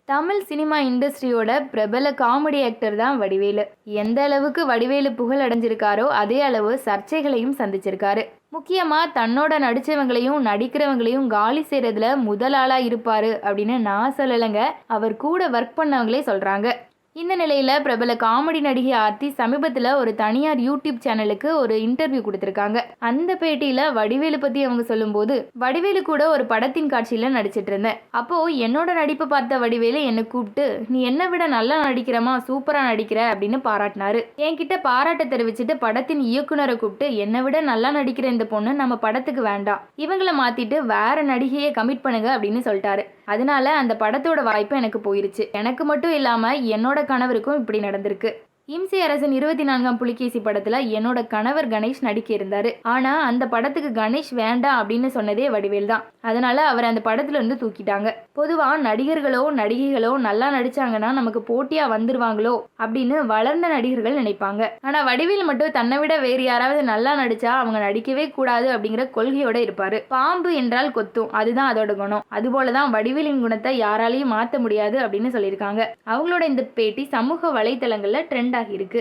Tamil cinema இண்டஸ்ட்ரியோட பிரபல comedy actor தான் வடிவேலு. எந்த அளவுக்கு வடிவேலு புகழ் அடைஞ்சிருக்காரோ அதே அளவு சர்ச்சைகளையும் சந்திச்சிருக்காரு. முக்கியமா தன்னோட நடிச்சவங்களையும் நடிக்கிறவங்களையும் காலி செய்யறதுல முதல் ஆளா இருப்பாரு அப்படின்னு நான் சொல்லலைங்க, அவர் கூட ஒர்க் பண்ணவங்களே சொல்றாங்க. இந்த நிலையில பிரபல காமெடி நடிகை ஆர்த்தி சமீபத்தில் ஒரு தனியார் யூடியூப் சேனலுக்கு ஒரு இன்டர்வியூ கொடுத்திருக்காங்க. அந்த பேட்டியில வடிவேலு பத்தி அவங்க சொல்லும்போது, வடிவேலு கூட ஒரு படத்தின் காட்சியில நடிச்சிட்டு இருந்தேன். அப்போ என்னோட நடிப்பு பார்த்த வடிவேலு என்னை கூப்பிட்டு, நீ என்னை விட நல்லா நடிக்கிறமா, சூப்பரா நடிக்கிற அப்படின்னு பாராட்டினாரு. என்கிட்ட பாராட்ட தெரிவிச்சுட்டு படத்தின் இயக்குனரை கூப்பிட்டு, என்னை விட நல்லா நடிக்கிற இந்த பொண்ணு நம்ம படத்துக்கு வேண்டாம், இவங்கள மாத்திட்டு வேற நடிகையை கமிட் பண்ணுங்க அப்படின்னு சொல்லிட்டாரு. அதனால அந்த படத்தோட வாய்ப்பு எனக்கு போயிருச்சு. எனக்கு மட்டும் இல்லாம என்னோட கணவருக்கும் இப்படி நடந்திருக்கு. இம்சை அரசன் 24ஆம் புலிகேசி படத்துல என்னோட கணவர் கணேஷ் நடிக்க இருந்தாரு. ஆனா அந்த படத்துக்கு கணேஷ் வேண்டாம் அப்படின்னு சொன்னதே வடிவேல் தான். அதனால அவர் அந்த படத்துல இருந்து தூக்கிட்டாங்க. பொதுவா நடிகர்களோ நடிகைகளோ நல்லா நடிச்சாங்கன்னா நமக்கு போட்டியா வந்துருவாங்களோ அப்படின்னு வளர்ந்த நடிகர்கள் நினைப்பாங்க. ஆனா வடிவேல் மட்டும் தன்னை விட வேறு யாராவது நல்லா நடிச்சா அவங்க நடிக்கவே கூடாது அப்படிங்கிற கொள்கையோட இருப்பாரு. பாம்பு என்றால் கொத்தும், அதுதான் அதோட குணம். அதுபோலதான் வடிவேலின் குணத்தை யாராலையும் மாற்ற முடியாது அப்படின்னு சொல்லியிருக்காங்க. அவங்களோட இந்த பேட்டி சமூக வலைத்தளங்கள்ல ட்ரெண்ட் ஆகியிருக்கு.